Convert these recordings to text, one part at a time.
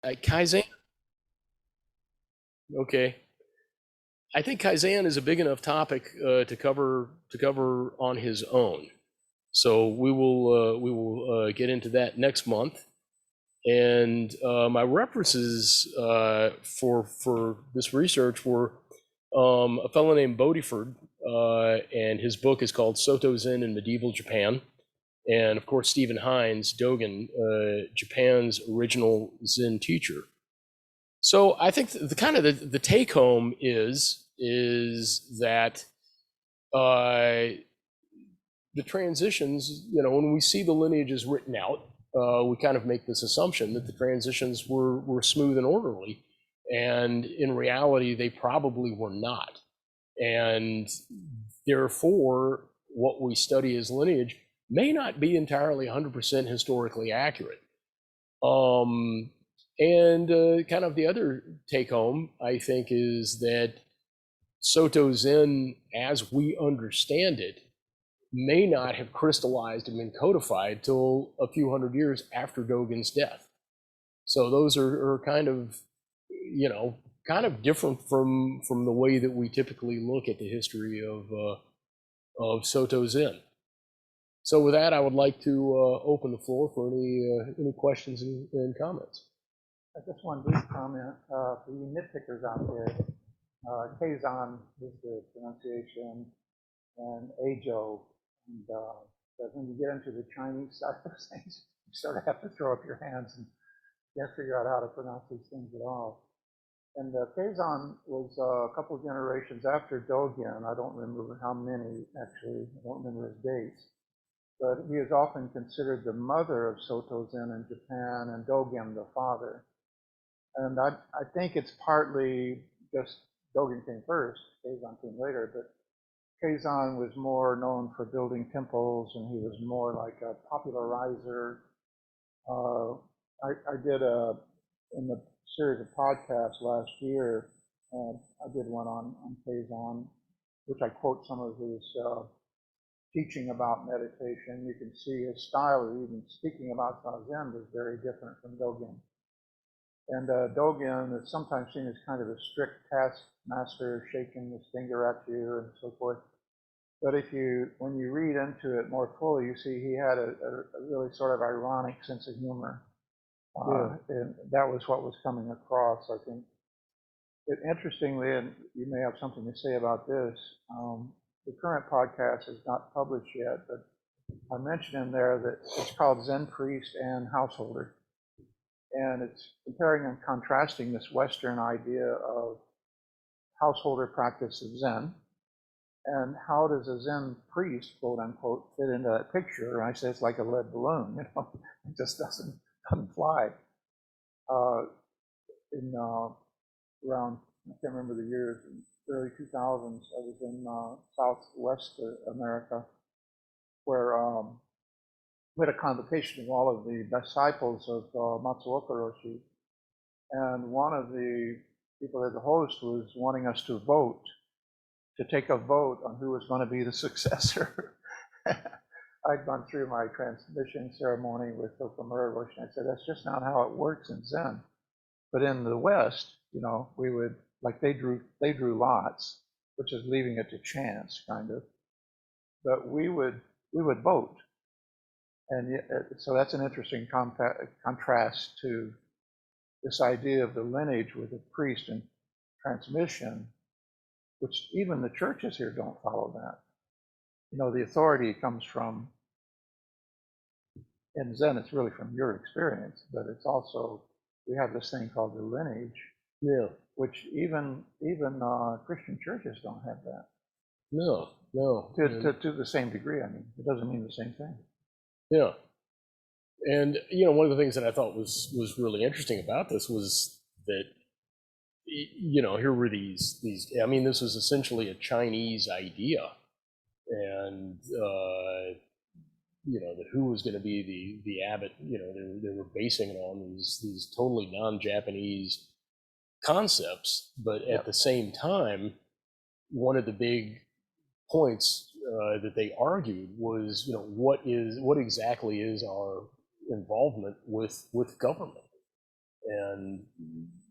Kaizen. Okay. I think Kaizen is a big enough topic to cover on his own. So we will get into that next month. And my references for this research were a fellow named Bodiford, and his book is called Soto Zen in Medieval Japan. And of course, Stephen Hines, Dogen, Japan's original Zen teacher. So I think the kind of the take home is that the transitions, when we see the lineages written out, we kind of make this assumption that the transitions were smooth and orderly, and in reality, they probably were not. And therefore, what we study as lineage may not be entirely 100% historically accurate. And kind of the other take home, I think, is that Soto Zen, as we understand it, may not have crystallized and been codified till a few hundred years after Dogen's death. So those are kind of, kind of different from the way that we typically look at the history of Soto Zen. So with that, I would like to open the floor for any questions and comments. Just one brief comment for you nitpickers out there. Kazan is the pronunciation, and Ajo. And but when you get into the Chinese side of things, you sort of have to throw up your hands and can't figure out how to pronounce these things at all. And Kazan was a couple of generations after Dogen. I don't remember how many, actually. I don't remember his dates. But he is often considered the mother of Soto Zen in Japan, and Dogen the father. And I think it's partly just Dogen came first, Kazan came later, but Kazan was more known for building temples, and he was more like a popularizer. I did in the series of podcasts last year, I did one on Kazan, which I quote some of his teaching about meditation. You can see his style of even speaking about Zazen was very different from Dogen. And Dogen is sometimes seen as kind of a strict taskmaster, shaking his finger at you and so forth. But when you read into it more fully, you see he had a really sort of ironic sense of humor. And that was what was coming across, I think. Interestingly, and you may have something to say about this, the current podcast is not published yet, but I mentioned in there that it's called Zen Priest and Householder. And it's comparing and contrasting this Western idea of householder practice of Zen, and how does a Zen priest, quote unquote, fit into that picture? And I say it's like a lead balloon, it just doesn't fly. Around, I can't remember the years, in early 2000s, I was in Southwest America, where we had a convocation of all of the disciples of Matsuoka Roshi, and one of the people as the host was wanting us to take a vote on who was going to be the successor. I'd gone through my transmission ceremony with Okamura Roshi, and I said, that's just not how it works in Zen. But in the West, we would, like they drew lots, which is leaving it to chance, kind of. But we would vote. And so that's an interesting contrast to this idea of the lineage with the priest and transmission, which even the churches here don't follow that. The authority comes from, in Zen, it's really from your experience, but it's also, we have this thing called the lineage, which even Christian churches don't have that. No. To the same degree, I mean, it doesn't mean the same thing. Yeah. And, one of the things that I thought was really interesting about this was that, here were these, I mean, this was essentially a Chinese idea. And, that who was going to be the abbot, they were basing it on these totally non-Japanese concepts. But at the same time, one of the big points that they argued was, what exactly is our involvement with government, And,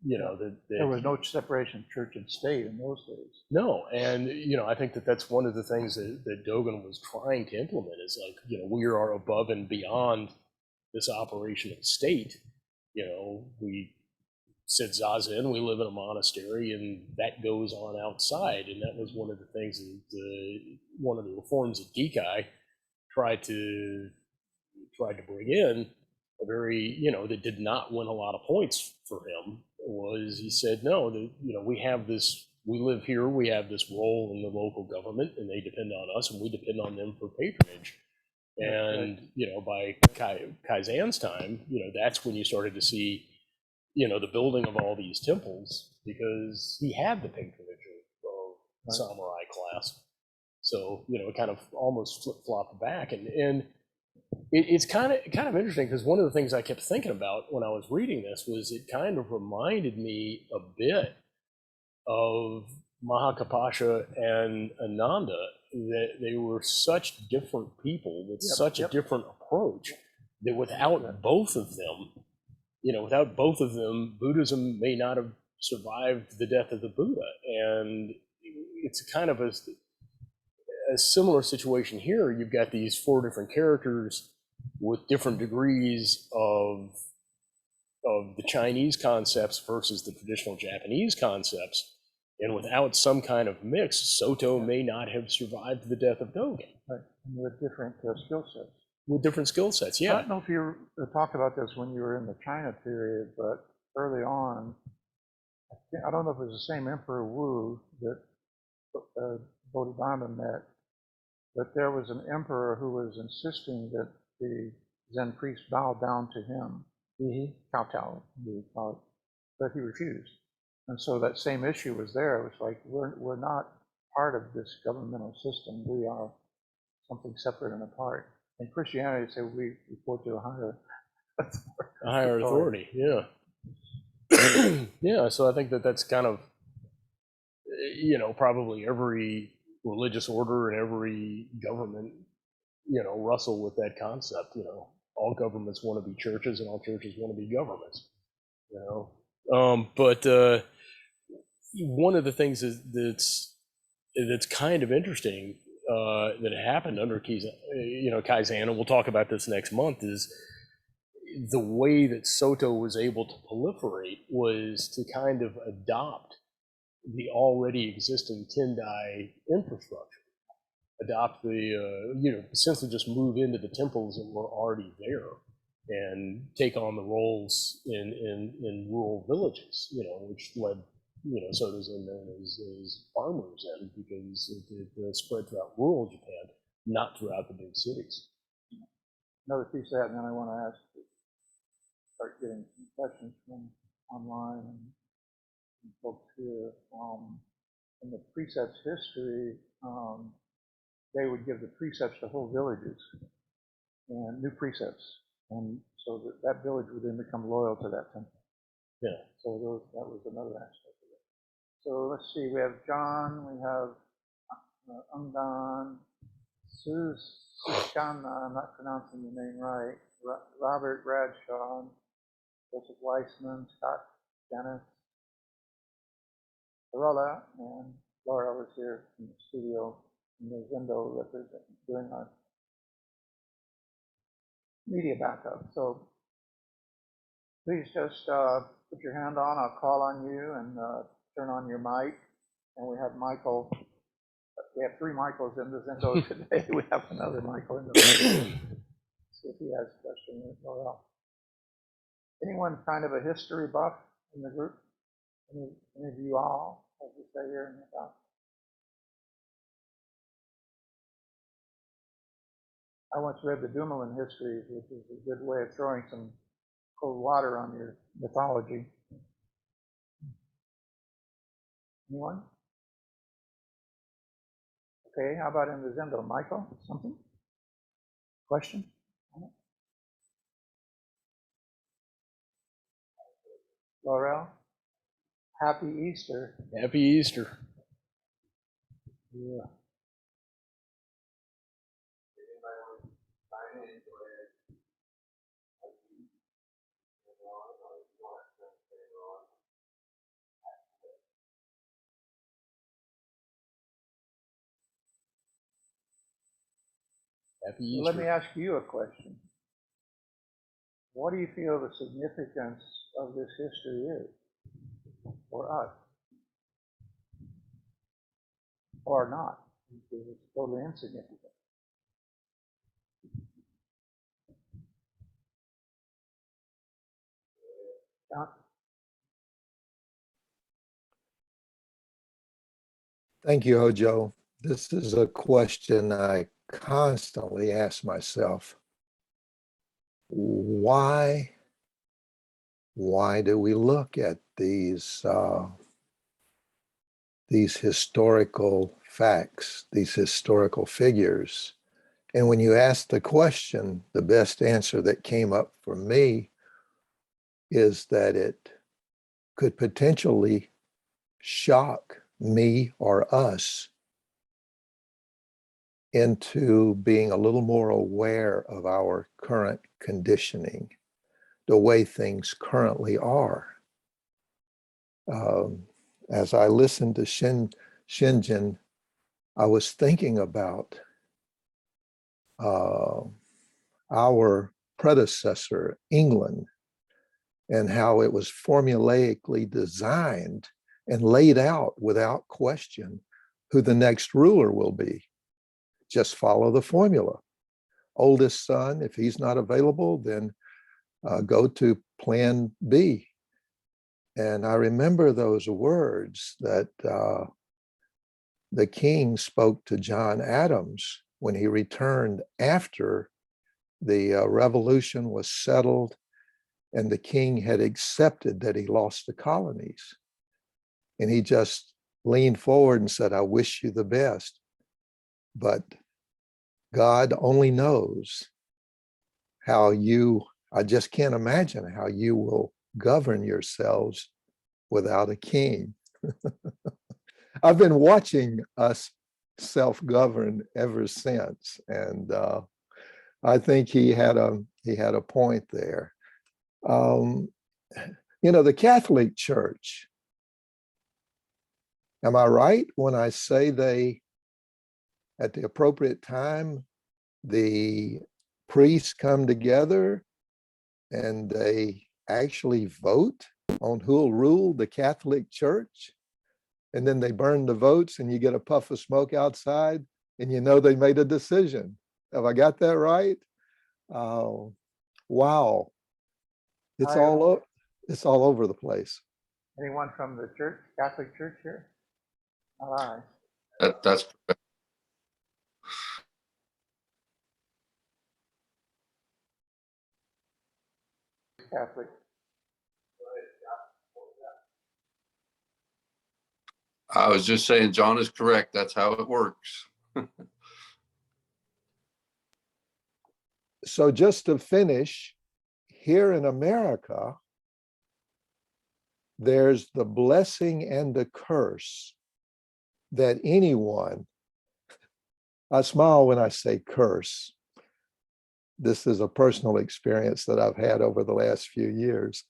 you know, there was no separation of church and state in those days. no, and, you know, I think that that's one of the things that Dogen was trying to implement is like, you know, we are above and beyond this operation of state. You know, we sit zazen, we live in a monastery, and that goes on outside. And that was one of the things that one of the reforms that Gikai tried to bring in, a very, you know, that did not win a lot of points for him, was he said, no, you know, we have this, we live here, we have this role in the local government, and they depend on us, and we depend on them for patronage. And, you know, by Kaizen's time, you know, that's when you started to see, you know, the building of all these temples, because he had the patronage of the samurai class. So, you know, it kind of almost flip-flopped back. And it's kind of interesting, because one of the things I kept thinking about when I was reading this was it kind of reminded me a bit of Mahakapasha and Ananda, that they were such different people with such a different approach, that without both of them, you know, without both of them, Buddhism may not have survived the death of the Buddha. And it's kind of a similar situation here. You've got these four different characters with different degrees of the Chinese concepts versus the traditional Japanese concepts. And without some kind of mix, Soto may not have survived the death of Dogen. Right, and with different skill sets. With different skill sets, yeah. I don't know if you talked about this when you were in the China period, but early on, I don't know if it was the same Emperor Wu that Bodhidharma met, but there was an emperor who was insisting that the Zen priest bow down to him, kowtow, we would call it, but he refused. And so that same issue was there. It was like, we're not part of this governmental system. We are something separate and apart. In Christianity, say we report to a higher authority. Yeah. Yeah, so I think that that's kind of, you know, probably every religious order and every government, you know, wrestle with that concept. You know, all governments want to be churches, and all churches want to be governments. You know, but one of the things that's kind of interesting that happened under Kaizen, and we'll talk about this next month, is the way that Soto was able to proliferate was to kind of adopt the already existing Tendai infrastructure, adopt the, essentially just move into the temples that were already there and take on the roles in rural villages, which led, Soto Zen known as farmer Zen, because it spread throughout rural Japan, not throughout the big cities. Another piece of that, and then I want to start getting some questions from online and folks here. In the precepts history, they would give the precepts to whole villages and new precepts, and so that village would then become loyal to that temple. Yeah. So that was another aspect of it. So let's see, we have John, we have Ungan, Sushana, I'm not pronouncing your name right, Robert Bradshaw, Joseph Weissman, Scott, Janice, Carola, and Laura was here in the studio in the Zendo doing our media backup. So please just put your hand on, I'll call on you and turn on your mic. And we have Michael. We have 3 Michaels in the Zendo today. We have another Michael in the room. See if he has a question or else. Anyone kind of a history buff in the group? Any of you all, as we say here in the house? I once read the Dumoulin Histories, which is a good way of throwing some cold water on your mythology. Anyone? Okay, how about in the Zendo? Michael, something? Question? Laurel? Happy Easter. Happy Easter. Yeah. Happy So let me Easter. ask you a question. What do you feel the significance of this history is for us? Or not? Because it's totally insignificant. John? Thank you, Hojo. This is a question I constantly ask myself. Why do we look at these historical facts, these historical figures? And when you ask the question, the best answer that came up for me is that it could potentially shock me or us into being a little more aware of our current conditioning, the way things currently are. As I listened to Shinjin, I was thinking about our predecessor, England, and how it was formulaically designed and laid out without question who the next ruler will be. Just follow the formula. Oldest son, if he's not available, then go to plan B. And I remember those words that the king spoke to John Adams when he returned after the revolution was settled and the king had accepted that he lost the colonies. And he just leaned forward and said, I wish you the best. But God only knows how I just can't imagine how you will govern yourselves without a king. I've been watching us self-govern ever since. And I think he had a point there. The Catholic Church, am I right when I say they, at the appropriate time, the priests come together and they actually vote on who'll rule the Catholic Church? And then they burn the votes and you get a puff of smoke outside and you know they made a decision. Have I got that right? Wow. It's all over the place. Anyone from the church, Catholic Church here? All right. That's correct. Catholic. I was just saying, John is correct. That's how it works. So just to finish, here in America, there's the blessing and the curse that anyone, I smile when I say curse. This is a personal experience that I've had over the last few years.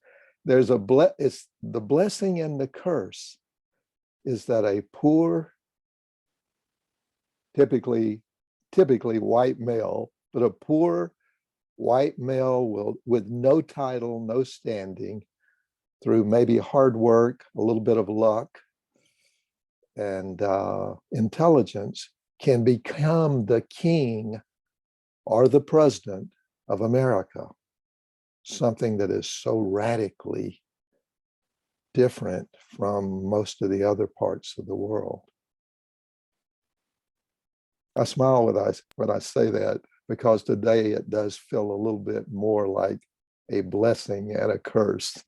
It's the blessing and the curse is that a poor, typically white male, but a poor white male with no title, no standing, through maybe hard work, a little bit of luck, and intelligence, can become the king or the president of America, something that is so radically different from most of the other parts of the world. I smile when I say that, because today it does feel a little bit more like a blessing and a curse.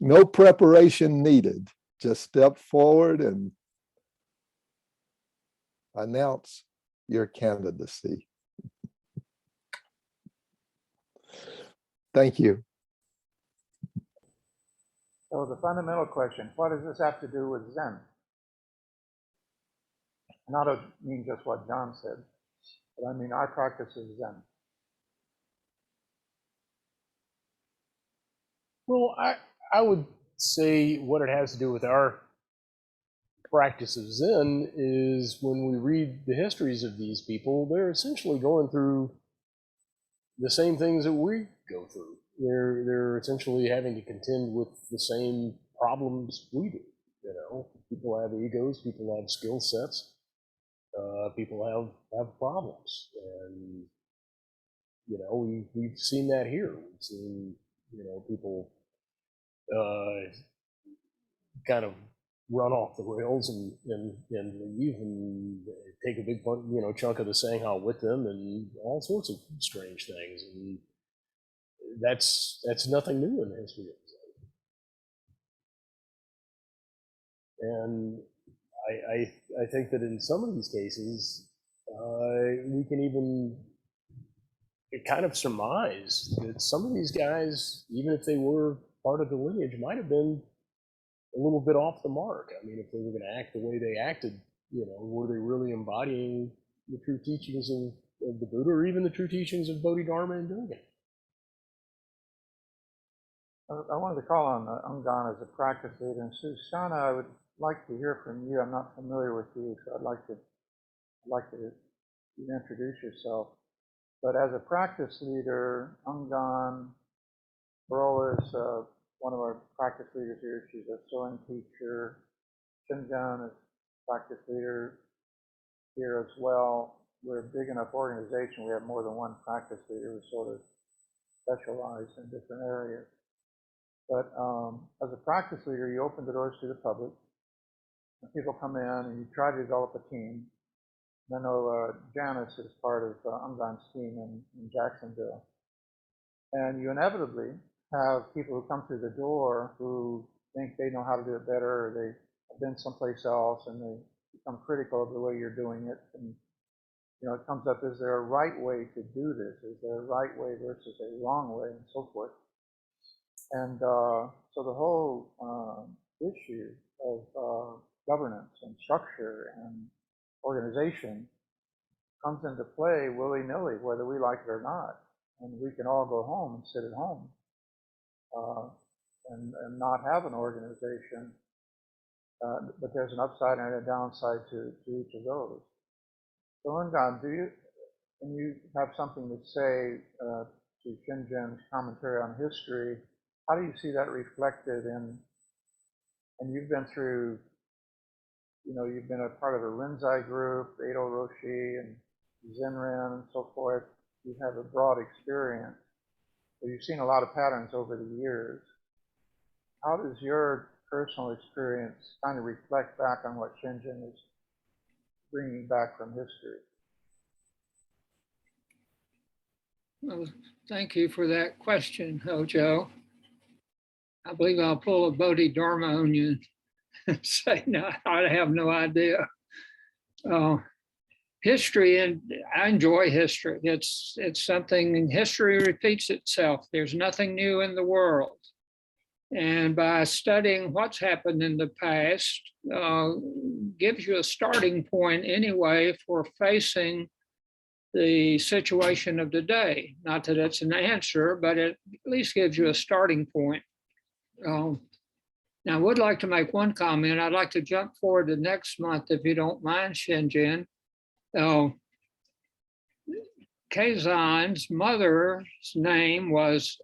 No preparation needed. Just step forward and announce your candidacy. Thank you. So the fundamental question, what does this have to do with Zen? And I don't mean just what John said, but I mean our practice of Zen. Well, I would say what it has to do with our practice of Zen is when we read the histories of these people, they're essentially going through the same things that we go through. They're essentially having to contend with the same problems we do. You know, people have egos, people have skill sets, people have problems, and you know, we've seen that here. We've seen, you know, people kind of run off the rails and leave and take a big chunk of the Sangha with them and all sorts of strange things. And that's nothing new in the history of Zen. And I think that in some of these cases, we can even kind of surmise that some of these guys, even if they were part of the lineage, might have been a little bit off the mark. I mean, if they were going to act the way they acted, you know, were they really embodying the true teachings of the Buddha, or even the true teachings of Bodhidharma and Dogen? I wanted to call on Ungan as a practice leader. And Susanna, I would like to hear from you. I'm not familiar with you, so I'd like to you introduce yourself. But as a practice leader, Ungan, Carola is one of our practice leaders here. She's a sewing teacher. Shinjan is practice leader here as well. We're a big enough organization. We have more than one practice leader who sort of specialize in different areas. But as a practice leader, you open the doors to the public. And people come in and you try to develop a team. I know Janice is part of Ungan's team in Jacksonville. And you inevitably have people who come through the door who think they know how to do it better, or they have been someplace else and they become critical of the way you're doing it. And you know, it comes up, is there a right way to do this? Is there a right way versus a wrong way, and so forth. And so the whole issue of governance and structure and organization comes into play willy-nilly, whether we like it or not. And we can all go home and sit at home and not have an organization. But there's an upside and a downside to each of those. So Ungan, can you have something to say to Shinjan's commentary on history? How do you see that reflected in, and you've been through, you know, you've been a part of a Rinzai group, Eido Roshi and Zenren and so forth. You have a broad experience. So you've seen a lot of patterns over the years. How does your personal experience kind of reflect back on what Shinjan is bringing back from history? Well, thank you for that question, Hojo. I believe I'll pull a Bodhidharma on you and say, no, I have no idea. History, and I enjoy history. It's something, history repeats itself. There's nothing new in the world. And by studying what's happened in the past, gives you a starting point anyway for facing the situation of the day. Not that it's an answer, but it at least gives you a starting point. Now, I would like to make one comment. I'd like to jump forward to next month, if you don't mind, Shinjan. Keizan's mother's name was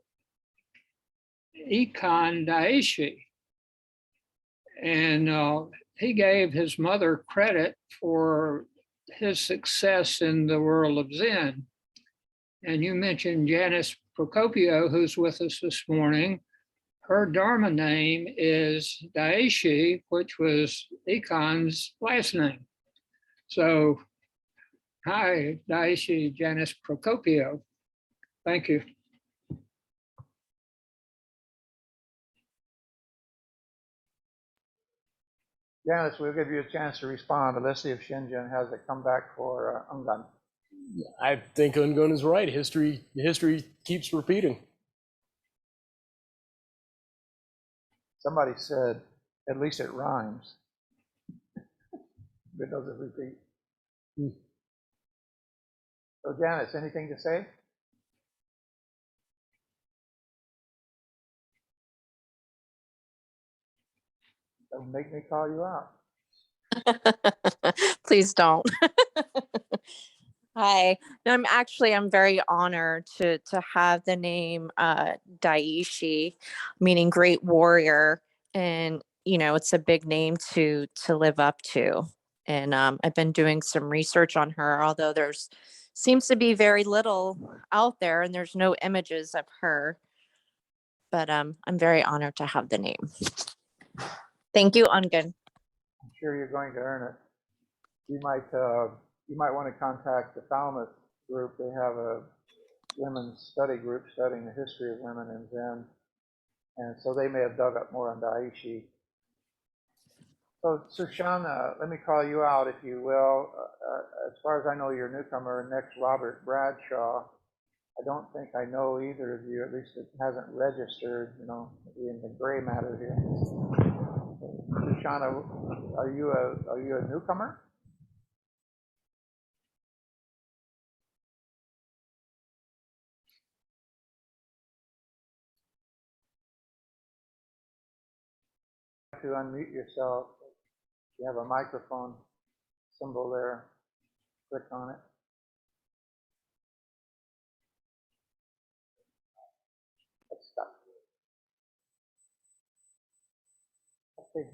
Ikan Daishi, and he gave his mother credit for his success in the world of Zen. And you mentioned Janice Procopio, who's with us this morning. Her Dharma name is Daishi, which was Ikan's last name. So, hi, Daishi Janice Procopio. Thank you. Janice, we'll give you a chance to respond, but let's see if Shinjan has a comeback for Ungan. I think Ungan is right. History keeps repeating. Somebody said, at least it rhymes. It doesn't repeat. So Janice, anything to say? Don't make me call you out. Please don't. Hi. No, I'm very honored to have the name Daishi, meaning great warrior. And it's a big name to live up to. And I've been doing some research on her, although there's seems to be very little out there and there's no images of her. But I'm very honored to have the name. Thank you, Ungan. I'm sure you're going to earn it. You might want to contact the Falmouth group. They have a women's study group studying the history of women in Zen. And so they may have dug up more on Daishi. So Sushana, let me call you out, if you will. As far as I know, you're a newcomer. Next, Robert Bradshaw. I don't think I know either of you, at least it hasn't registered, in the gray matter here. Sushana, are you a newcomer? To unmute yourself. You have a microphone symbol there. Click on it. Let's stop. Okay.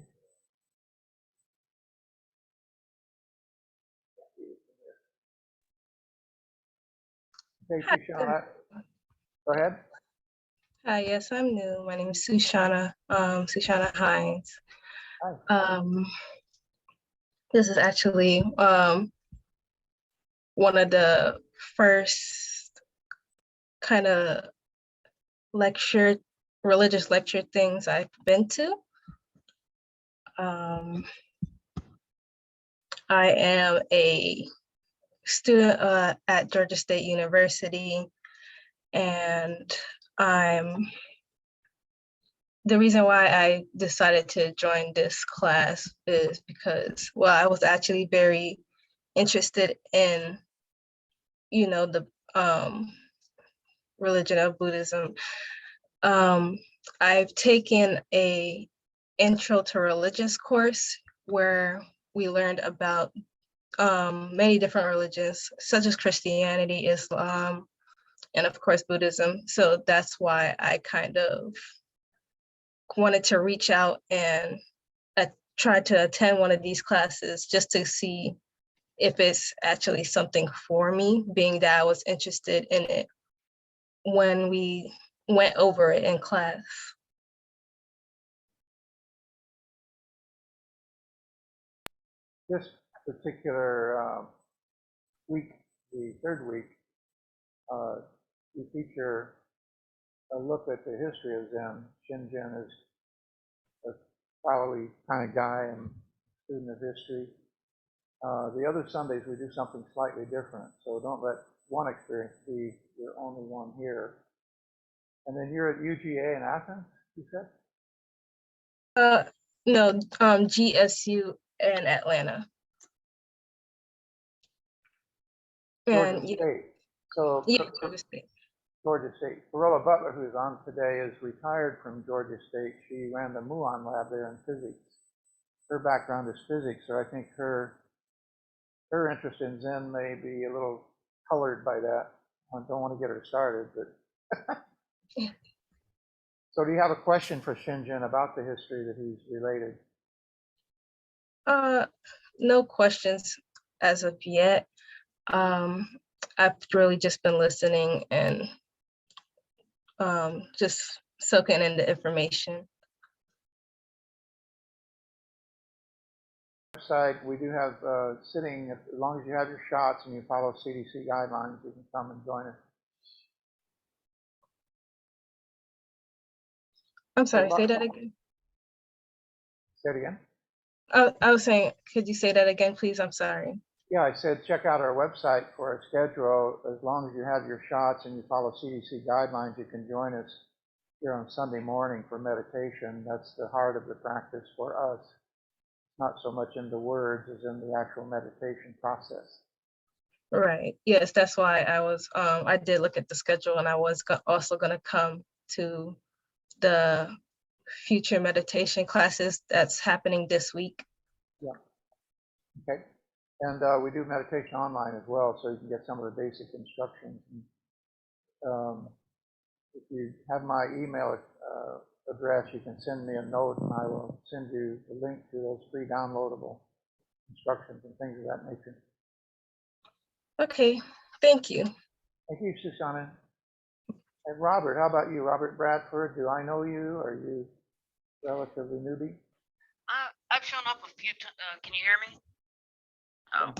Okay, Sushana. Go ahead. Hi, yes, I'm new. My name is Sushana, Sushana Hines. Hi. This is actually one of the first kind of religious lecture things I've been to. I am a student at Georgia State University, and the reason why I decided to join this class is because, well, I was actually very interested in, the religion of Buddhism. I've taken a intro to religious course where we learned about many different religions, such as Christianity, Islam, and of course, Buddhism. So that's why I kind of wanted to reach out and try to attend one of these classes just to see if it's actually something for me, being that I was interested in it when we went over it in class. This particular week, the third week, we feature a look at the history of Zen. Shinjin is a scholarly kind of guy and student of history. The other Sundays we do something slightly different, so don't let one experience be your only one here. And then you're at UGA in Athens, you said? No, GSU in Atlanta. Georgia And State. So yeah, Georgia State. Georgia State. Carola Butler, who's on today, is retired from Georgia State. She ran the Muon lab there in physics. Her background is physics, so I think her interest in Zen may be a little colored by that. I don't want to get her started, but so do you have a question for Shinjin about the history that he's related? No questions as of yet. I've really just been listening and just soaking in the information. Website, we do have sitting, as long as you have your shots and you follow CDC guidelines, you can come and join us. I'm sorry, say that again. Say it again? I was saying, could you say that again, please? I'm sorry. Yeah, I said check out our website for a schedule. As long as you have your shots and you follow CDC guidelines, you can join us here on Sunday morning for meditation. That's the heart of the practice for us. Not so much in the words as in the actual meditation process. Right. Yes, that's why I did look at the schedule, and I was also going to come to the future meditation classes that's happening this week. Yeah. Okay. And we do meditation online as well, so you can get some of the basic instructions. If you have my email address, you can send me a note, and I will send you the link to those free downloadable instructions and things of that nature. Okay, thank you. Thank you, Susanna. And Robert, how about you? Robert Bradford, do I know you? Are you relatively newbie? I've shown up a few times. Can you hear me? Oh.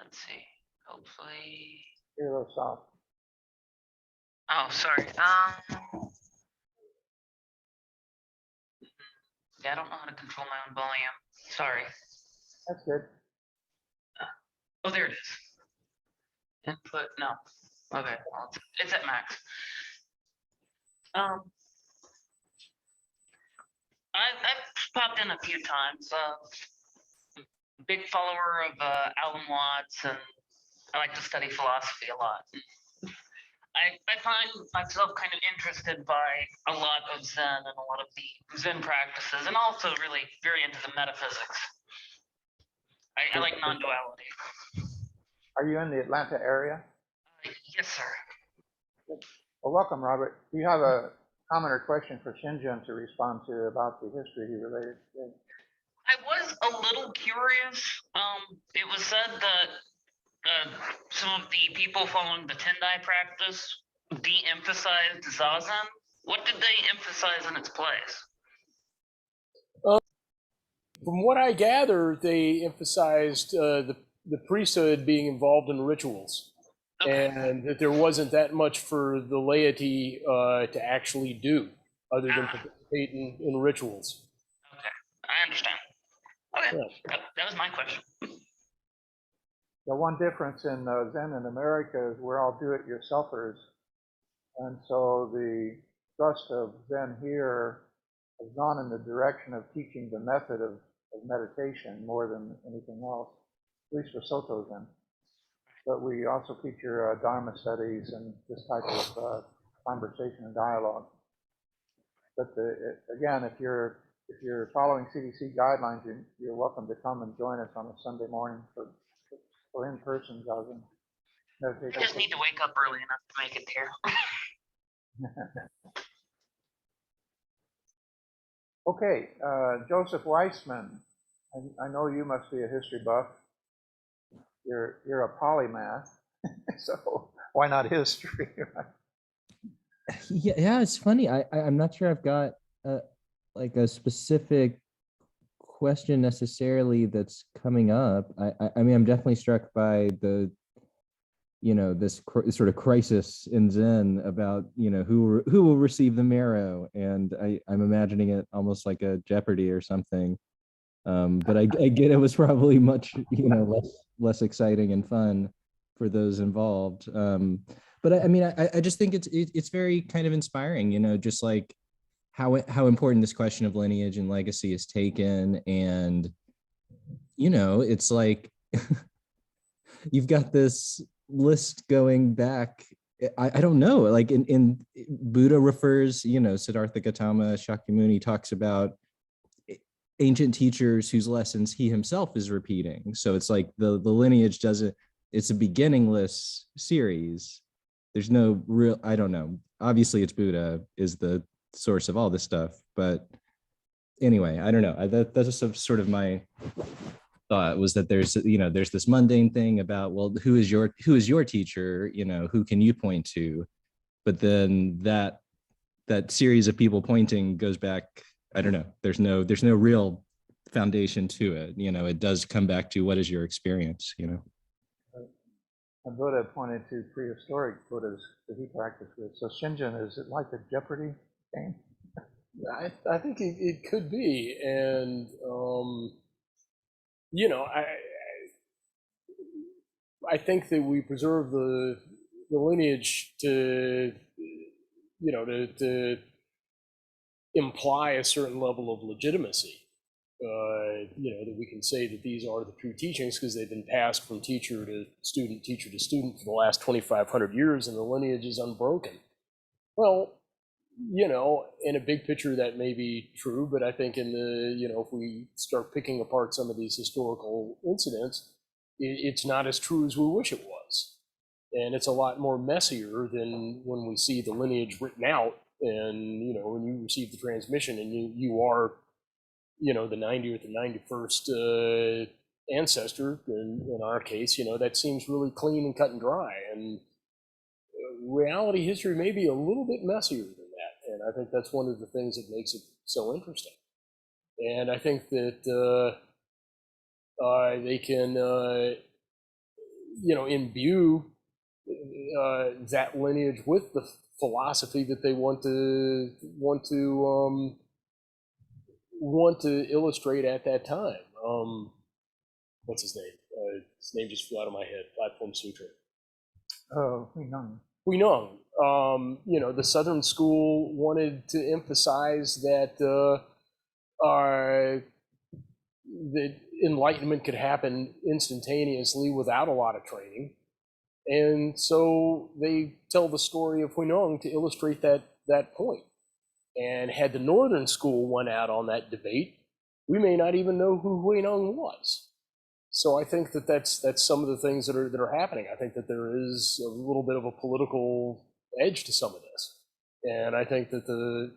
Let's see. Hopefully. You're a little soft. Oh, sorry. Yeah, I don't know how to control my own volume. Sorry. That's good. Oh, there it is. Input. No. Okay. Well, it's at max. I've popped in a few times. Big follower of Alan Watts, and I like to study philosophy a lot. I find myself kind of interested by a lot of Zen and a lot of the Zen practices, and also really very into the metaphysics. I like non-duality. Are you in the Atlanta area? Yes, sir. Well, welcome, Robert. Do you have a comment or question for Shinjun to respond to about the history he related today? I was a little curious. It was said that some of the people following the Tendai practice de-emphasized Zazen. What did they emphasize in its place? From what I gather, they emphasized the priesthood being involved in rituals, Okay. and that there wasn't that much for the laity to actually do other than participate in rituals. Okay, I understand. Okay, Yeah. that was my question. The one difference in Zen in America is we're all do-it-yourselfers, and so the thrust of Zen here has gone in the direction of teaching the method of meditation more than anything else, at least for Soto Zen. But we also feature Dharma studies and this type of conversation and dialogue. But again, if you're following CDC guidelines, you're welcome to come and join us on a Sunday morning for in-person Zazen meditation. I just need to wake up early enough to make it here. Okay, Joseph Weissman, I know you must be a history buff. You're a polymath, so why not history? Yeah, it's funny. I'm not sure I've got like a specific question necessarily that's coming up. I mean, I'm definitely struck by the, this sort of crisis in Zen about, who will receive the marrow, and I'm imagining it almost like a Jeopardy or something. But I get it was probably much, less exciting and fun for those involved. But I mean, I just think it's very kind of inspiring, just like how important this question of lineage and legacy is taken. And, it's like you've got this list going back. I don't know, like in Buddha refers, Siddhartha Gautama Shakyamuni talks about ancient teachers whose lessons he himself is repeating. So it's like the lineage doesn't, it's a beginningless series. There's no real, I don't know. Obviously it's Buddha is the source of all this stuff, but anyway, I don't know. That's just sort of my thought, was that there's this mundane thing about, well, who is your teacher? Who can you point to? But then that series of people pointing goes back, I don't know. There's no real foundation to it. It does come back to what is your experience, And Buddha pointed to prehistoric Buddhas that he practiced with. So Shinjun, is it like a Jeopardy game? I think it could be, and I think that we preserve the lineage to to imply a certain level of legitimacy. That we can say that these are the true teachings because they've been passed from teacher to student for the last 2,500 years, and the lineage is unbroken. Well, in a big picture that may be true, but I think in the, if we start picking apart some of these historical incidents, it's not as true as we wish it was. And it's a lot more messier than when we see the lineage written out and, when you receive the transmission and you are, the 90th or 91st ancestor, in our case, that seems really clean and cut and dry. And reality history may be a little bit messier than that. And I think that's one of the things that makes it so interesting. And I think that they can, imbue that lineage with the philosophy that they want to illustrate at that time. What's his name? His name just flew out of my head. Platform Sutra. Huineng. The Southern school wanted to emphasize that that enlightenment could happen instantaneously without a lot of training. And so they tell the story of Huineng to illustrate that point. And had the Northern school won out on that debate, we may not even know who Huineng was. So I think that that's some of the things that are happening. I think that there is a little bit of a political edge to some of this. And I think that the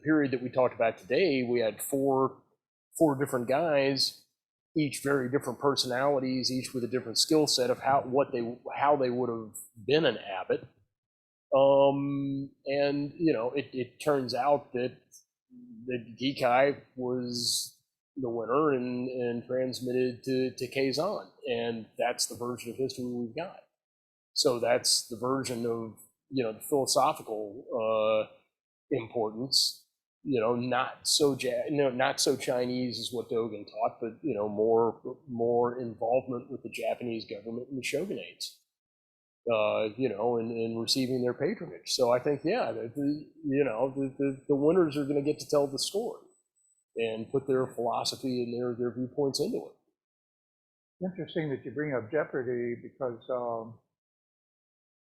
period that we talked about today, we had four different guys, each very different personalities, each with a different skill set of how they would have been an abbot. And it turns out that Gikai was the winner and transmitted to Kazan, and that's the version of history we've got. So that's the version of the philosophical importance. Not so Chinese is what Dogen taught, but more involvement with the Japanese government and the shogunates. And receiving their patronage. So I think, the winners are going to get to tell the story and put their philosophy and their viewpoints into it. Interesting that you bring up Jeopardy, because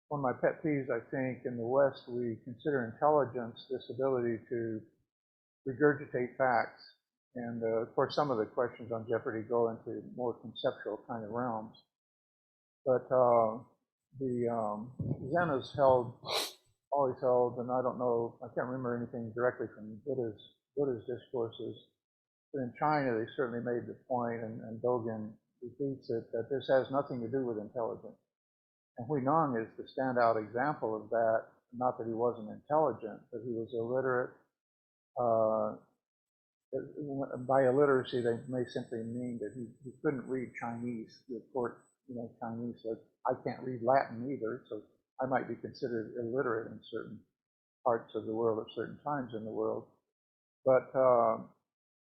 one of my pet peeves, I think, in the West, we consider intelligence this ability to regurgitate facts. And of course, some of the questions on Jeopardy go into more conceptual kind of realms. But the Zenas always held, and I don't know, I can't remember anything directly from Buddha's discourses, but in China they certainly made the point, and Dogen repeats it, that this has nothing to do with intelligence. And Huineng is the standout example of that. Not that he wasn't intelligent, but he was illiterate. By illiteracy, they may simply mean that he couldn't read Chinese, the court, Chinese. So I can't read Latin either, so I might be considered illiterate in certain parts of the world at certain times in the world. But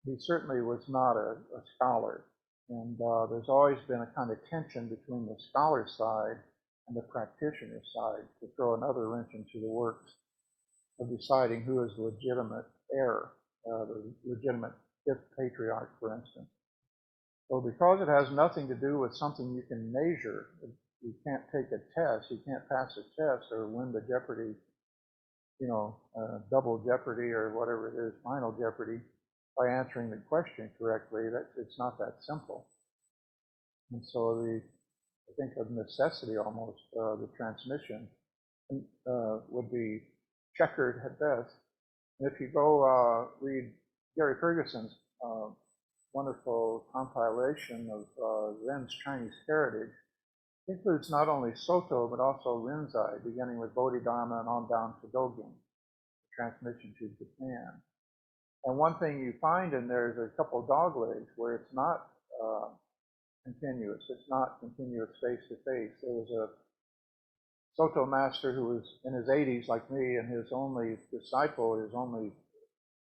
he certainly was not a scholar. And there's always been a kind of tension between the scholar side and the practitioner side, to throw another wrench into the works of deciding who is the legitimate heir, the legitimate fifth patriarch, for instance. So because it has nothing to do with something you can measure, you can't take a test, you can't pass a test or win the Jeopardy, double Jeopardy or whatever it is, final Jeopardy, by answering the question correctly. It's not that simple. And so I think of necessity almost, the transmission would be checkered at best. And if you go read Gary Ferguson's wonderful compilation of Zen's Chinese heritage, it includes not only Soto, but also Rinzai, beginning with Bodhidharma and on down to Dogen, the transmission to Japan. And one thing you find in there is a couple of doglegs where it's not continuous. It's not continuous face to face. There was a Soto master who was in his 80s like me, and his only disciple, his only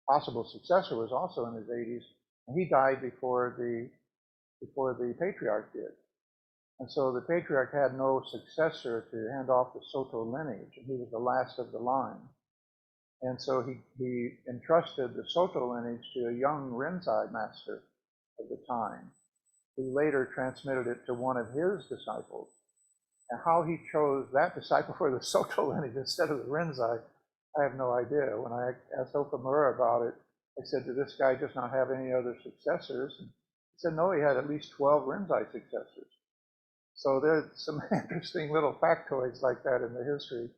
possible successor, was also in his 80s, and he died before the patriarch did. And so the patriarch had no successor to hand off the Soto lineage, and he was the last of the line. And so he entrusted the Soto lineage to a young Rinzai master of the time, who later transmitted it to one of his disciples. And how he chose that disciple for the Soto lineage instead of the Rinzai, I have no idea. When I asked Okamura about it, I said, did this guy just not have any other successors? And he said, no, he had at least 12 Rinzai successors. So there's some interesting little factoids like that in the history.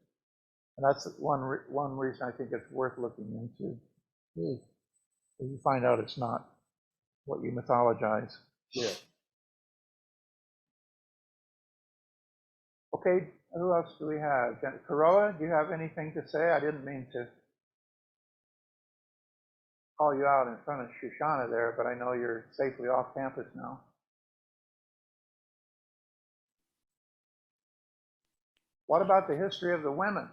And that's one reason I think it's worth looking into. You find out it's not what you mythologize. Yeah. Okay, who else do we have? Carola, do you have anything to say? I didn't mean to call you out in front of Shoshana there, but I know you're safely off campus now. What about the history of the women?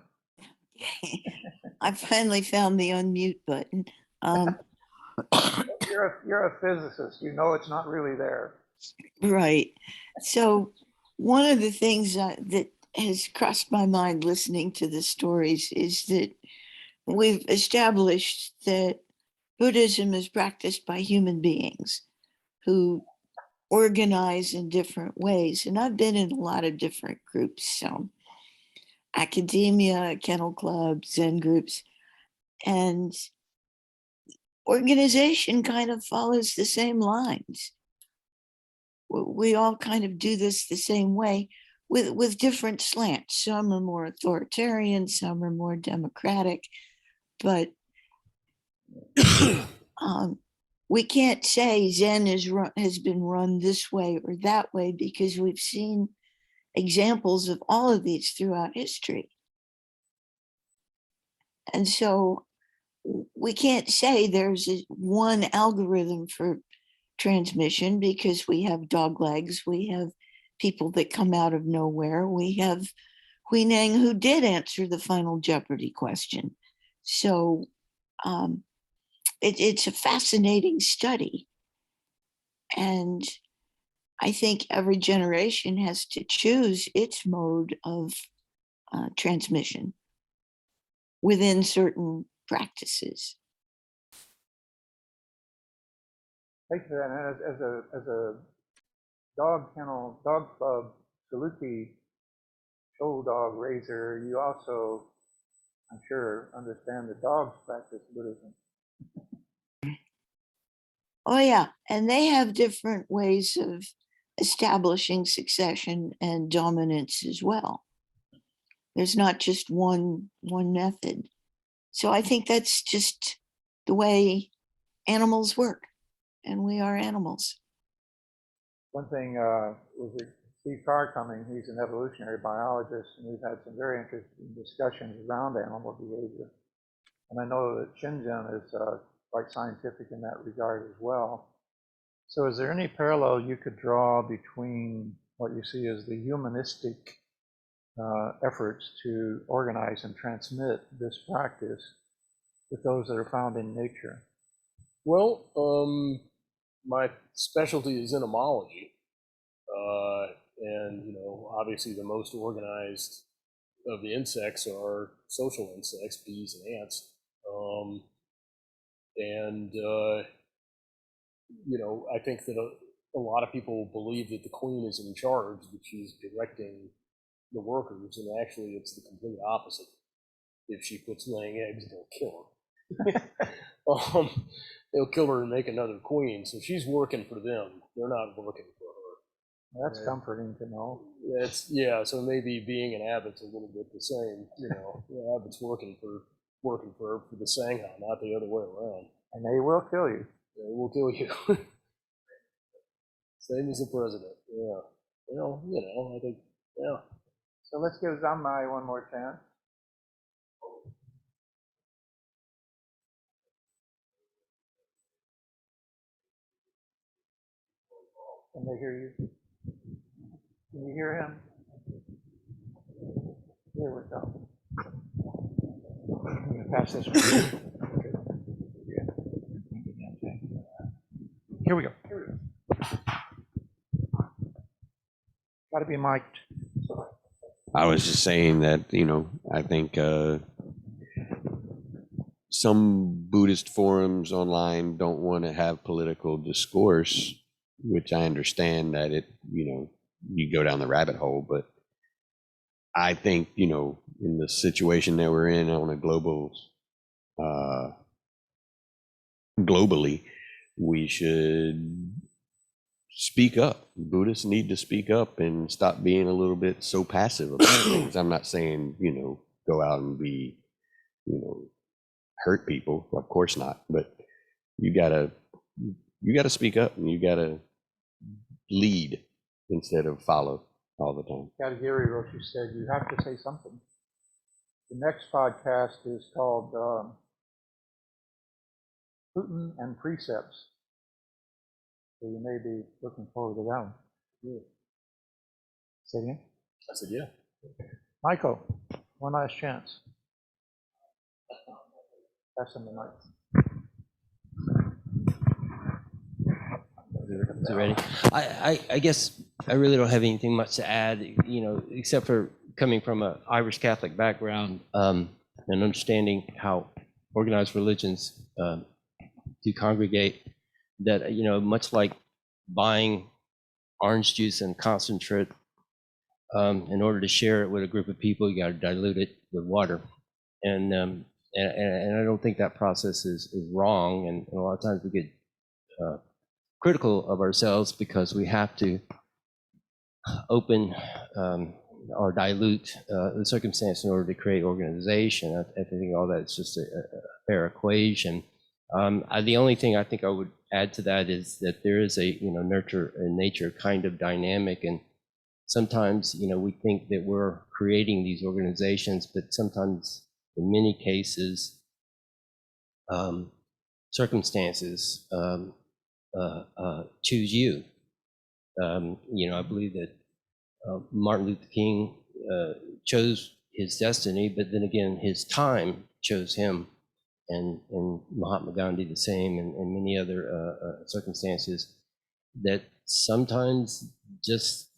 I finally found the unmute button. You're a physicist. You know it's not really there. Right. So one of the things that has crossed my mind listening to the stories is that we've established that Buddhism is practiced by human beings who organize in different ways. And I've been in a lot of different groups, so academia, kennel clubs, Zen groups, and organization kind of follows the same lines. We all kind of do this the same way with different slants. Some are more authoritarian, some are more democratic, but we can't say Zen has been run this way or that way, because we've seen examples of all of these throughout history. And so we can't say there's one algorithm for transmission, because we have dog legs, we have people that come out of nowhere, we have Huineng who did answer the final Jeopardy question. So it's a fascinating study. And I think every generation has to choose its mode of transmission within certain practices. Thank you for that. And as a dog club, Saluki show dog raiser, you also, I'm sure, understand the dogs practice Buddhism. Oh yeah, and they have different ways of establishing succession and dominance as well. There's not just one method. So I think that's just the way animals work, and we are animals. One thing was Steve Carr coming, he's an evolutionary biologist, and we've had some very interesting discussions around animal behavior. And I know that Shenzhen is quite scientific in that regard as well. So is there any parallel you could draw between what you see as the humanistic efforts to organize and transmit this practice with those that are found in nature? Well, my specialty is entomology, and obviously the most organized of the insects are social insects, bees and ants, and I think that a lot of people believe that the queen is in charge, that she's directing the workers, and actually it's the complete opposite. If she puts laying eggs, they'll kill her. They'll kill her and make another queen. So she's working for them. They're not working for her. That's comforting to know. So maybe being an abbot's a little bit the same. The abbot's working for the Sangha, not the other way around. And they will kill you. They will kill you. Same as the president. Yeah. I think, yeah. So let's give Zammai one more chance. Can they hear you? Can you hear him? Here we go. I'm going to pass this one. Here we go. Got to be mic'd. I was just saying that, I think some Buddhist forums online don't want to have political discourse, which I understand that you go down the rabbit hole, but I think, in the situation that we're in on a globally, we should speak up. Buddhists need to speak up and stop being a little bit so passive about things. I'm not saying, go out and be, hurt people. Of course not. But you gotta speak up, and you gotta lead instead of follow all the time. Katagiri Roshi said, you have to say something. The next podcast is called Putin and Precepts. So you may be looking forward to that one. Yeah. Say again? I said, yeah. Michael, one last chance. Pass him the mic. Is it ready? I guess I really don't have anything much to add, except for coming from an Irish Catholic background, and understanding how organized religions do congregate, that, much like buying orange juice and concentrate, in order to share it with a group of people, you got to dilute it with water. And I don't think that process is wrong. And a lot of times we get critical of ourselves because we have to open or dilute the circumstance in order to create organization. I think all that's just a fair equation. The only thing I think I would add to that is that there is a nurture and nature kind of dynamic, and sometimes we think that we're creating these organizations, but sometimes in many cases circumstances choose you. I believe that Martin Luther King chose his destiny, but then again his time chose him. And Mahatma Gandhi the same, and many other circumstances that sometimes just,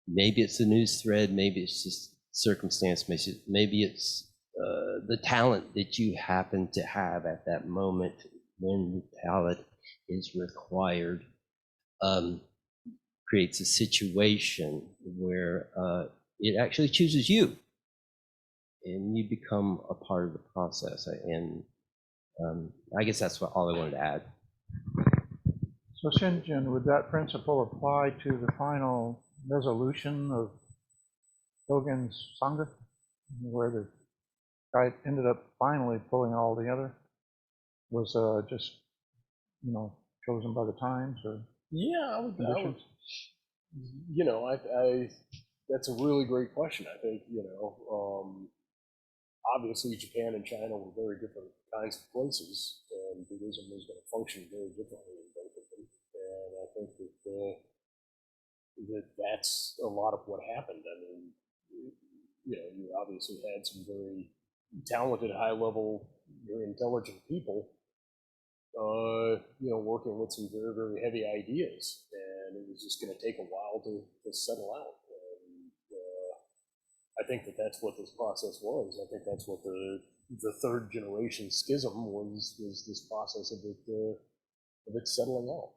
maybe it's a news thread, maybe it's just circumstance, maybe it's the talent that you happen to have at that moment when the talent is required, creates a situation where it actually chooses you. And you become a part of the process. And I guess that's all I wanted to add. So Shinjin, would that principle apply to the final resolution of Dogen's Sangha, where the guy ended up finally pulling it all together? Was just, chosen by the times or Yeah, I conditions? that's a really great question. I think, obviously Japan and China were very different kinds of places, and Buddhism was going to function very differently in both of them. And I think that's a lot of what happened. I mean, you obviously had some very talented, high-level, very intelligent people, working with some very, very heavy ideas, and it was just going to take a while to settle out. I think that's what this process was. I think that's what the third generation schism was this process of it settling out.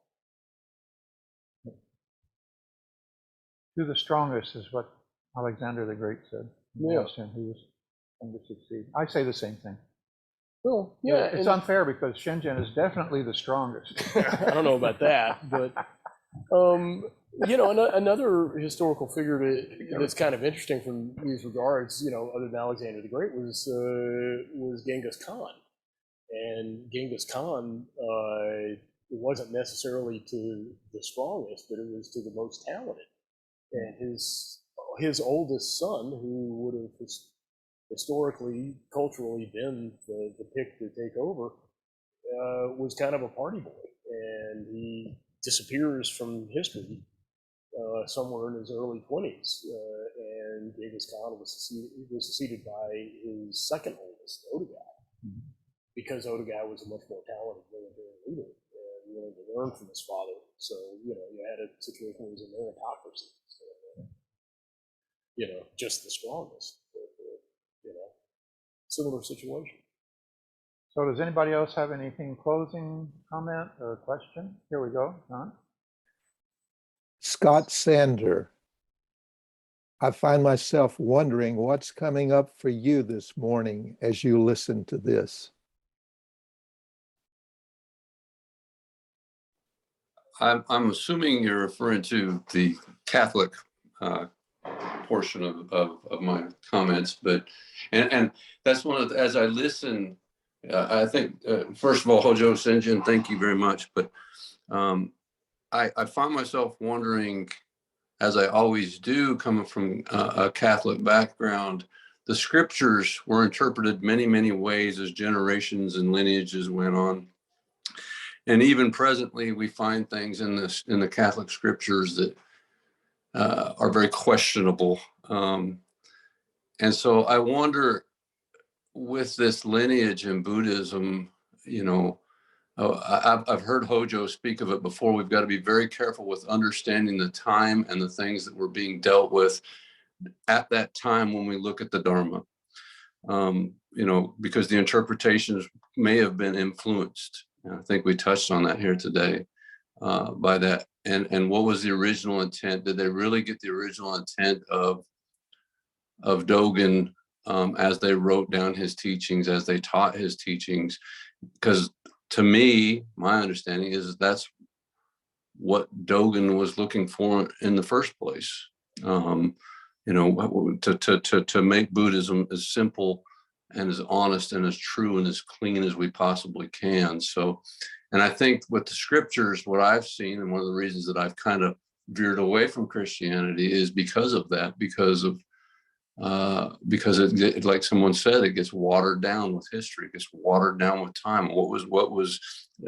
To the strongest is what Alexander the Great said. Yeah. Asked him who was going to succeed. I say the same thing. Well, yeah, It's unfair because Shinjin is definitely the strongest. I don't know about that, but another historical figure that's kind of interesting from these regards, other than Alexander the Great, was Genghis Khan. And Genghis Khan wasn't necessarily to the strongest, but it was to the most talented. And his oldest son, who would have historically, culturally been the pick to take over, was kind of a party boy, and he disappears from history somewhere in his early 20s, and Genghis Khan was succeeded by his second oldest, Odugai, because Odugai was a much more talented military leader and willing to learn from his father. So you had a situation where it was a meritocracy, just the strongest. Similar situation. So does anybody else have anything closing comment or question? Here we go, John. Scott Sander I find myself wondering what's coming up for you this morning as you listen to this. I'm assuming you're referring to the Catholic portion of my comments, but and that's one of the, as I listen, I think first of all, Hojo Senjin, thank you very much. But I find myself wondering, as I always do, coming from a Catholic background, the scriptures were interpreted many ways as generations and lineages went on. And even presently, we find things in the Catholic scriptures that are very questionable. And so I wonder, with this lineage in Buddhism, I've heard Hojo speak of it before. We've got to be very careful with understanding the time and the things that were being dealt with at that time when we look at the Dharma. Because the interpretations may have been influenced. I think we touched on that here today by that. And what was the original intent? Did they really get the original intent of Dogen as they wrote down his teachings, as they taught his teachings? Because to me, my understanding is that's what Dogen was looking for in the first place. To make Buddhism as simple and as honest and as true and as clean as we possibly can. So, and I think with the scriptures, what I've seen, and one of the reasons that I've kind of veered away from Christianity is because of that, because it, like someone said, it gets watered down with history, it gets watered down with time. What was,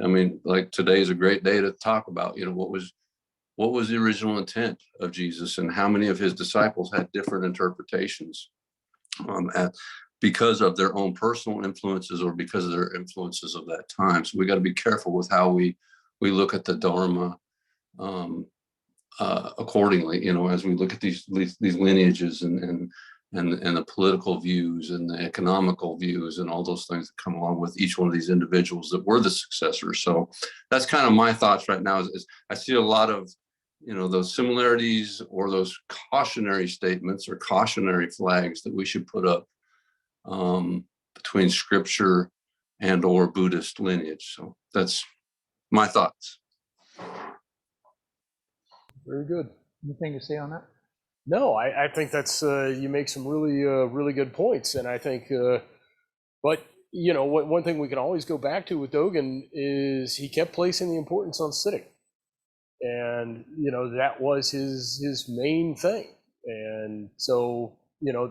I mean, like today is a great day to talk about, what was the original intent of Jesus, and how many of his disciples had different interpretations because of their own personal influences or because of their influences of that time. So we got to be careful with how we look at the Dharma accordingly, as we look at these lineages and the political views and the economical views and all those things that come along with each one of these individuals that were the successors. So that's kind of my thoughts right now is I see a lot of, those similarities or those cautionary statements or cautionary flags that we should put up between scripture and or Buddhist lineage. So that's my thoughts. Very good. Anything to say on that? No, I think that's you make some really good points, and I think, but one thing we can always go back to with Dogen is he kept placing the importance on sitting, and that was his main thing, and so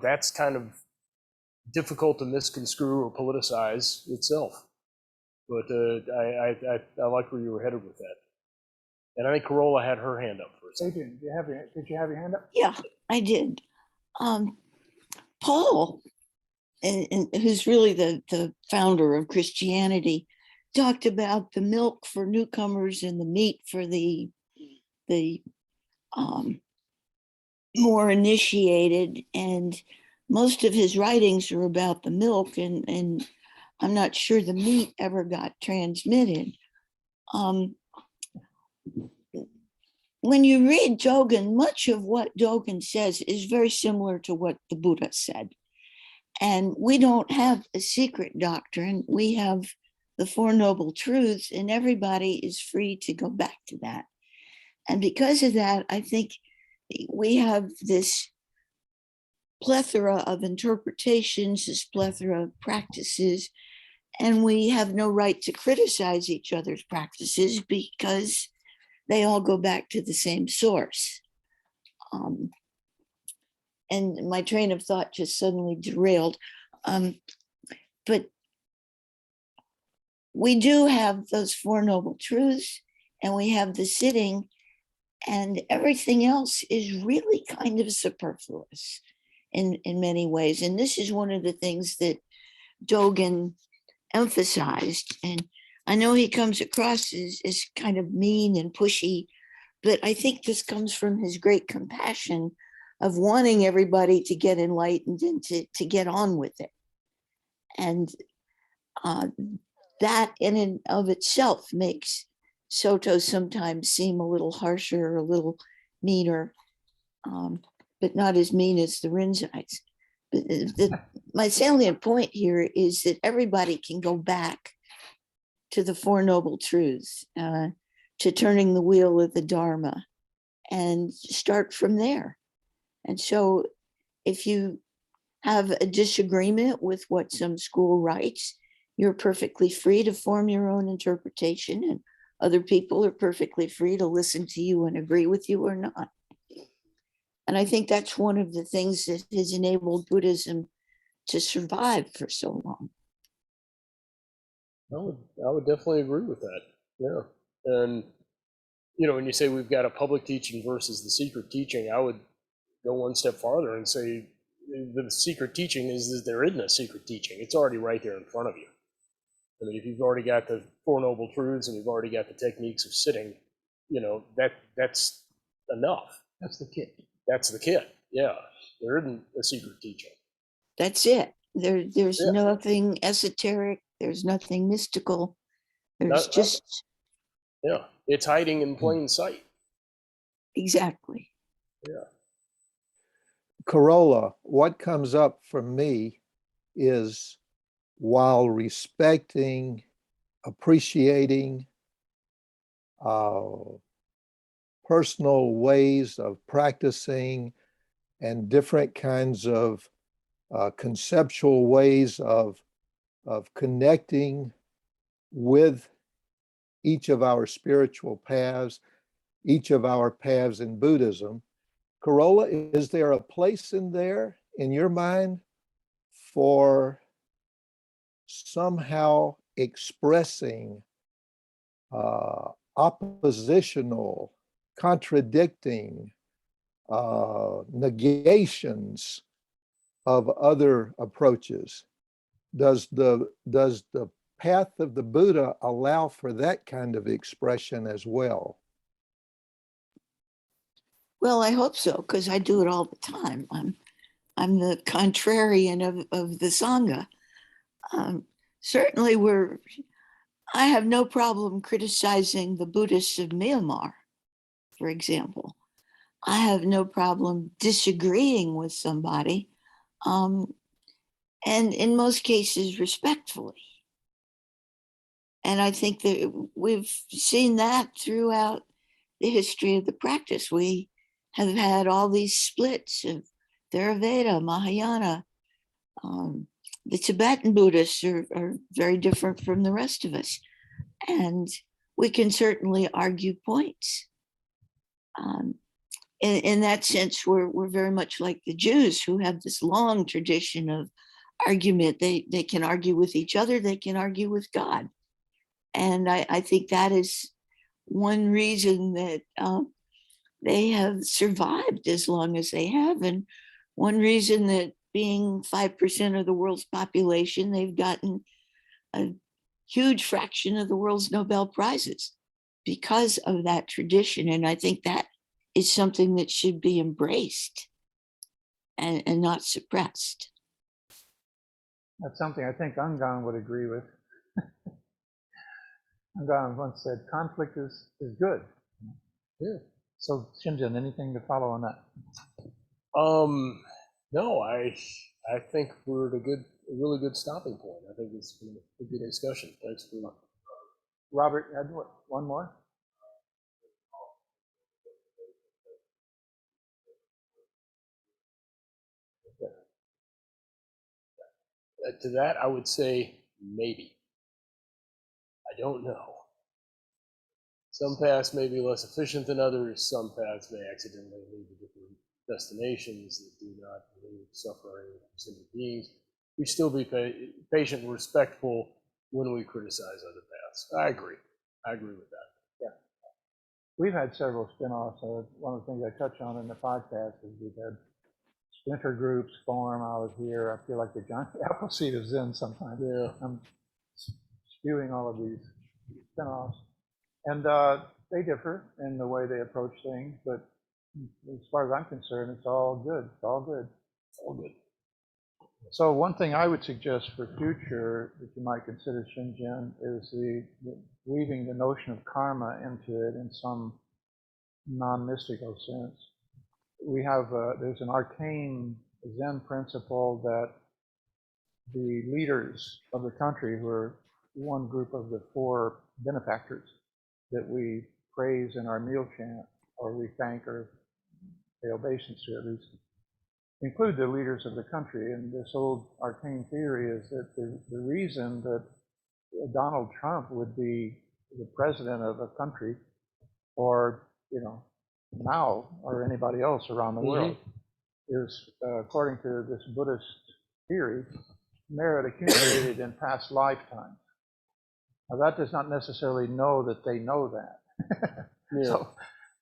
that's kind of difficult to misconstrue or politicize itself. But I like where you were headed with that. And I think Carola had her hand up first. Adrian, did you have your hand up? Yeah, I did. Paul, and who's really the founder of Christianity, talked about the milk for newcomers and the meat for the more initiated. And most of his writings are about the milk, and I'm not sure the meat ever got transmitted. When you read Dogen, much of what Dogen says is very similar to what the Buddha said. And we don't have a secret doctrine. We have the Four Noble Truths, and everybody is free to go back to that. And because of that, I think we have this plethora of interpretations, this plethora of practices, and we have no right to criticize each other's practices because they all go back to the same source. And my train of thought just suddenly derailed. But we do have those Four Noble Truths, and we have the sitting, and everything else is really kind of superfluous in many ways. And this is one of the things that Dogen emphasized. And I know he comes across as kind of mean and pushy, but I think this comes from his great compassion of wanting everybody to get enlightened and to get on with it. And that in and of itself makes Soto sometimes seem a little harsher or a little meaner. But but not as mean as the Rinzaites. But my salient point here is that everybody can go back to the Four Noble Truths, to turning the wheel of the Dharma, and start from there. And so if you have a disagreement with what some school writes, you're perfectly free to form your own interpretation, and other people are perfectly free to listen to you and agree with you or not. And I think that's one of the things that has enabled Buddhism to survive for so long. I would definitely agree with that. Yeah. And, you know, when you say we've got a public teaching versus the secret teaching, I would go one step farther and say the secret teaching is that there isn't a secret teaching. It's already right there in front of you. I mean, if you've already got the Four Noble Truths and you've already got the techniques of sitting, you know, that's enough. That's the kit. That's the kit. Yeah. There isn't a secret teaching. That's it. There's Yeah. nothing esoteric. There's nothing mystical. There's just. Yeah. It's hiding in plain sight. Exactly. Yeah. Carola, what comes up for me is, while respecting, appreciating personal ways of practicing and different kinds of conceptual ways of connecting with each of our spiritual paths, each of our paths in Buddhism, Carola, is there a place in there, in your mind, for somehow expressing oppositional, contradicting negations of other approaches? Does the path of the Buddha allow for that kind of expression as well? Well, I hope so, because I do it all the time. I'm the contrarian of the Sangha. Certainly I have no problem criticizing the Buddhists of Myanmar, for example. I have no problem disagreeing with somebody, and in most cases respectfully. And I think that we've seen that throughout the history of the practice. We have had all these splits of Theravada, Mahayana. The Tibetan Buddhists are very different from the rest of us. And we can certainly argue points. In that sense, we're very much like the Jews, who have this long tradition of argument. They can argue with each other, they can argue with God. And I think that is one reason that they have survived as long as they have. And one reason that, being 5% of the world's population, they've gotten a huge fraction of the world's Nobel Prizes because of that tradition. And I think that is something that should be embraced and not suppressed. That's something I think Angan would agree with. Angan once said, conflict is good. Yeah. So Shinjin, anything to follow on that? No, I think we're at a really good stopping point. I think it's been a good discussion. Thanks for that. Robert, had one more? To that, I would say maybe. I don't know. Some paths may be less efficient than others. Some paths may accidentally lead to different destinations that do not relieve suffering from sentient beings. We still be patient and respectful when we criticize other paths. I agree with that. Yeah. We've had several spin-offs. One of the things I touch on in the podcast is we've had splinter groups form. I was here. I feel like the Johnny Appleseed of Zen sometimes. Yeah. I'm spewing all of these spin-offs. And they differ in the way they approach things, but as far as I'm concerned, it's all good. It's all good. It's all good. So one thing I would suggest for future that you might consider, Shinjin, is weaving the notion of karma into it in some non-mystical sense. we have, there's an arcane Zen principle that the leaders of the country, who are one group of the four benefactors that we praise in our meal chant, or we thank or pay obeisance to at least, include the leaders of the country. And this old arcane theory is that the reason that Donald Trump would be the president of a country, or, you know, Mao or anybody else around the world, is, according to this Buddhist theory, merit accumulated in past lifetimes. Now, that does not necessarily know that they know that. So,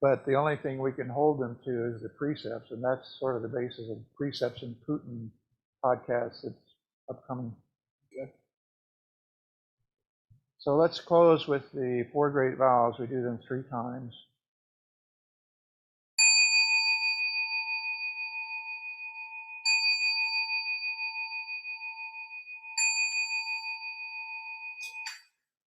but the only thing we can hold them to is the precepts, and that's sort of the basis of Precepts and Putin podcast that's upcoming. Okay. So let's close with the four great vows. We do them 3 times.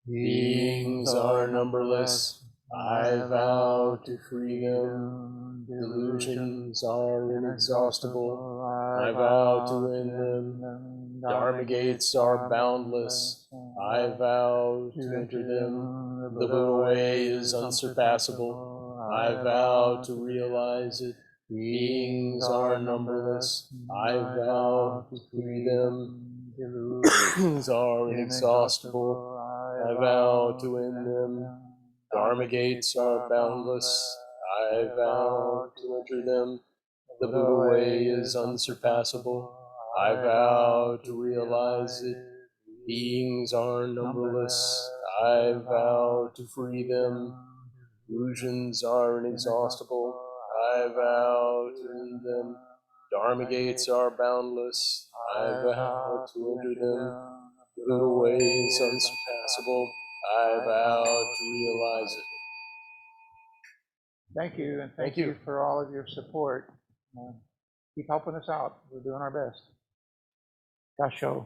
Beings are numberless. I vow to freedom. Delusions are inexhaustible. I vow to end them. Dharma gates are boundless. I vow to enter them. The Buddha way is unsurpassable. I vow to realize it. Beings are numberless. I vow to free them. Delusions are inexhaustible. I vow to end them. Dharma gates are boundless. I vow to enter them. The Buddha way is unsurpassable. I vow to realize it. Beings are numberless. I vow to free them. Illusions are inexhaustible. I vow to end them. Dharma gates are boundless. I vow to enter them. The Buddha way is unsurpassable. I vow to realize it. Thank you, and Thank thank you. you for all of your support. Keep helping us out. We're doing our best. Bradshaw.